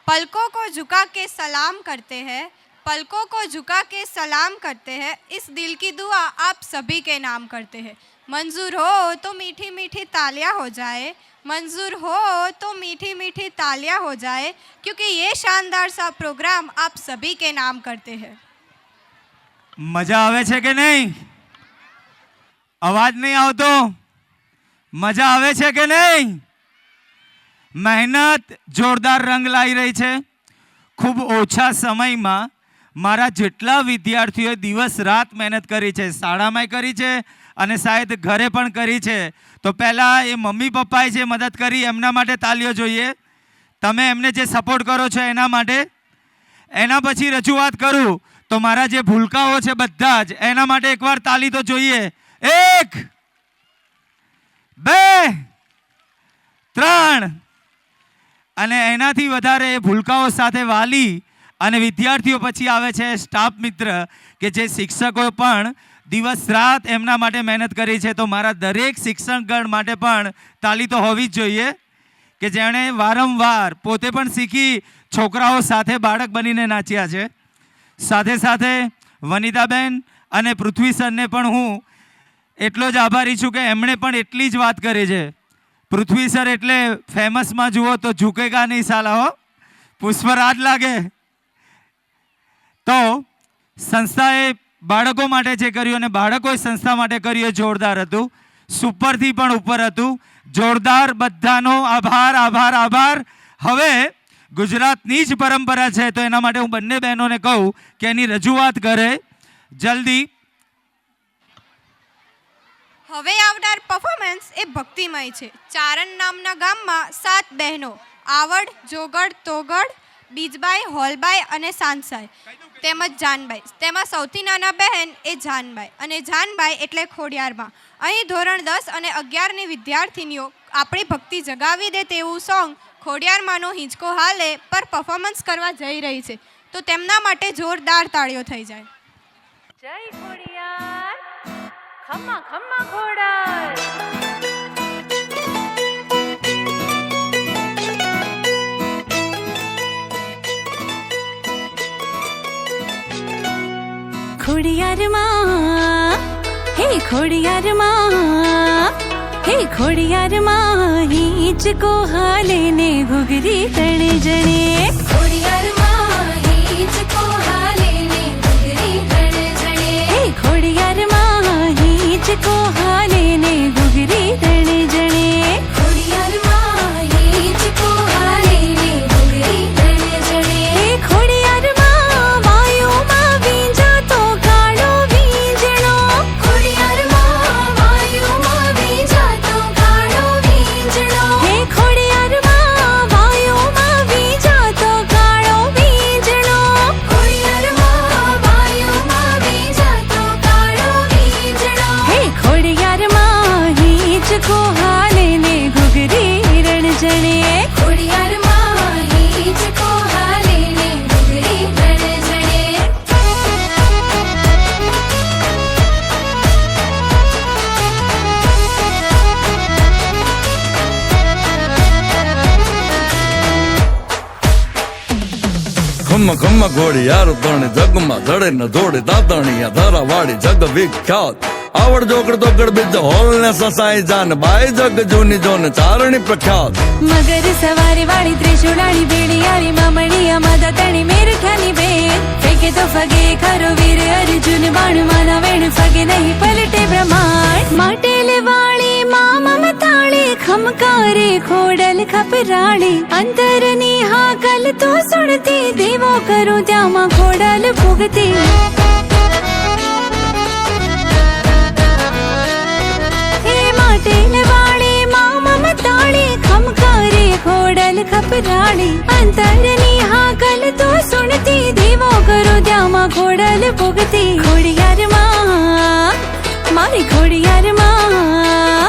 पलकों को झुका के सलाम करते हैं, पलकों को झुका के सलाम करते हैं, इस दिल की दुआ आप सभी के नाम करते हैं। मंजूर हो तो मीठी मीठी तालियां हो जाए, मंजूर हो तो मीठी मीठी तालियां हो जाए, क्योंकि ये शानदार सा प्रोग्राम आप सभी के नाम करते हैं। मजा आवे छे के नहीं? अवाज नहीं आवतो? मजा आवे छे के नहीं? મહેનત જોરદાર રંગ લાવી રહી છે। ખૂબ ઓછા સમયમાં મારા જેટલા વિદ્યાર્થીઓએ દિવસ રાત મહેનત કરી છે, શાળામાં કરી છે અને શાયદ ઘરે પણ કરી છે, તો પહેલાં એ મમ્મી પપ્પાએ જે મદદ કરી એમના માટે તાલીઓ જોઈએ। તમે એમને જે સપોર્ટ કરો છો એના માટે। એના પછી રજૂઆત કરું તો મારા જે ભૂલકાઓ છે બધા જ એના માટે એકવાર તાલી તો જોઈએ। 1 2 3 અને એનાથી વધારે ભૂલકાઓ સાથે વાલી અને વિદ્યાર્થીઓ પછી આવે છે સ્ટાફ મિત્ર કે જે શિક્ષકો પણ દિવસ રાત એમના માટે મહેનત કરી છે। તો મારા દરેક શિક્ષકગણ માટે પણ તાલી તો હોવી જ જોઈએ કે જેણે વારંવાર પોતે પણ શીખી છોકરાઓ સાથે બાળક બનીને નાચ્યા છે। સાથે સાથે વનિતાબેન અને પૃથ્વી સરને પણ હું એટલો જ આભારી છું કે એમણે પણ એટલી જ વાત કરી છે। પૃથ્વી સર એટલે ફેમસમાં જુઓ તો ઝુકેગા નહીં સાલા હો, પુષ્પરાજ લાગે। તો સંસ્થાએ બાળકો માટે જે કર્યું અને બાળકોએ સંસ્થા માટે કર્યું એ જોરદાર હતું, સુપરથી પણ ઉપર હતું। જોરદાર બધાનો આભાર આભાર આભાર। હવે ગુજરાતની જ પરંપરા છે તો એના માટે હું બંને બહેનોને કહું કે એની રજૂઆત કરે જલ્દી। હવે આવનાર પરફોર્મન્સ એ ભક્તિમય છે। ચારણ નામના ગામમાં 7 બહેનો આવડ, જોગડ, તોગડ, બીજબાઈ, હોલબાઈ અને સાંસાઈ તેમજ જાનબાઈ, તેમાં સૌથી નાના બહેન એ જાનબાઈ અને જાનબાઈ એટલે ખોડિયારમાં। અહીં ધોરણ 10 અને 11ની વિદ્યાર્થીનીઓ આપણી ભક્તિ જગાવી દે તેવું સોંગ ખોડિયારમાંનો હિંચકો હાલે પર પરફોર્મન્સ કરવા જઈ રહી છે, તો તેમના માટે જોરદાર તાળીઓ થઈ જાય। જય ખોડિયાર, ખમ્મા ખમ્મા ખોડિયાર। ખોડિયાર માં, હે ખોડિયાર માં, હે ખોડિયાર માં, હિંચકો હાલે ને ઘૂઘરી તણે જણે। ખોડિયાર માં, હિંચકો હાલે ને ઘૂઘરી તણે જણે। હે ખોડિયાર માં, હિંચકો હાલે ને ઘૂઘરી તણે જણે। ખોડિયાર માં, હિંચકો હાલે ને ઘૂઘરી તણે જણે। હે ખોડિયાર માં, વાયુમાં વીંજાતો કાળો વીંજણો। ખોડિયાર માં, વાયુમાં વીંજાતો કાળો વીંજણો। હે ખોડિયાર માં, વાયુમાં વીંજાતો કાળો વીંજણો। ખોડિયાર માં, વાયુમાં વીંજાતો કાળો વીંજણો। હે ખોડિયાર માં, હિંચકો હાલે ને ઘૂઘરી રણ જણે। ખોડિયાર માં, હિંચકો હાલે ને ઘૂઘરી રણ જણે। ખમ્મા ખમ્મા ઘોડિયાર તણે જગમાં જડે ન દોડે દાતણિયા ધરા વાળી જગ વિખ્યાત। આવડ જોગડ તોગડ બીજ હોલ ને સસાઈ જાન બાઈ જગ જૂની જોન ચારણી પ્રખ્યાત। મગર સવારી વાળી ત્રિશુલાળી બેડિયાળી મામણીયા માદા તણી મેરઠાની બેન। ફેંકે તો ફગે ખરો વીર અર્જુન બાણ માના વેણ ફગે નહીં પલટે બ્રહ્માંડ। માટેલ વાળી મા મમતાળી ખમકારે ખોડલ ખપરાળી। અંતરની હાકલ તો સુણતી દેવો કરું ત્યાંમાં ખોડલ ભૂગતી। માટેલ વાળી મા મમતાળી ખમકારે ખોડલ ખપરાળી। અંતરની હાકલ તો સુણતી દેવો કરો ત્યાંમાં ખોડલ ભોગતી। ખોડિયાર માં, મારી ખોડિયાર માં,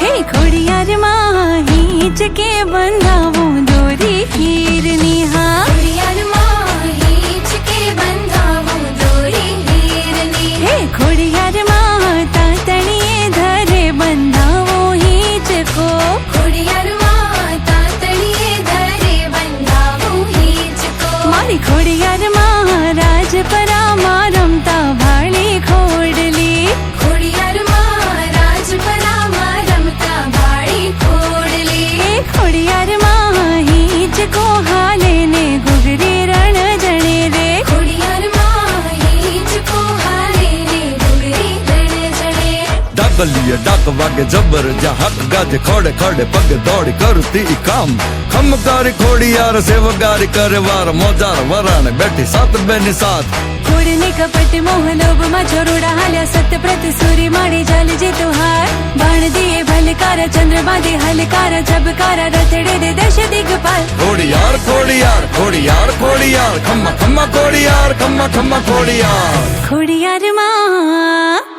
હે ખોડિયાર માં, હિંચકે બંધાવું દોરી હીરની હા। ખોડિયાર માં, હિંચકે બંધાવું દોરી હીરની। હે ખોડિયાર માં, તાતણીએ ધરે બંધાવો હિંચકો। ખોડિયાર માં, તાતણીએ ધરે બંધાવો હિંચકો। જોઈએ ડાક વાગે જબર જ્યાં હક ગાજે ખડે ખડે પગે દોડી કરતી કામ ખમકારી ખોડિયાર સેવગારી કરે વાર મોજાર વરાણે બેઠી સાત બેની સાથ કોડને કપટ મોહ લોભ માં ચોરોડા હાલ્યા સત્ય પ્રત સૂરી માડી જલ જીતો હાર બાણ દિયે ભલકાર ચંદ્રમા દે હલકાર જબકાર રથડે દે દશ દિગપાલ ખોડિયાર ખોડિયાર ખોડિયાર ખોડિયાર ખમ્મા ખમ્મા ખોડિયાર ખમ્મા ખમ્મા ખોડિયાર ખોડિયાર માં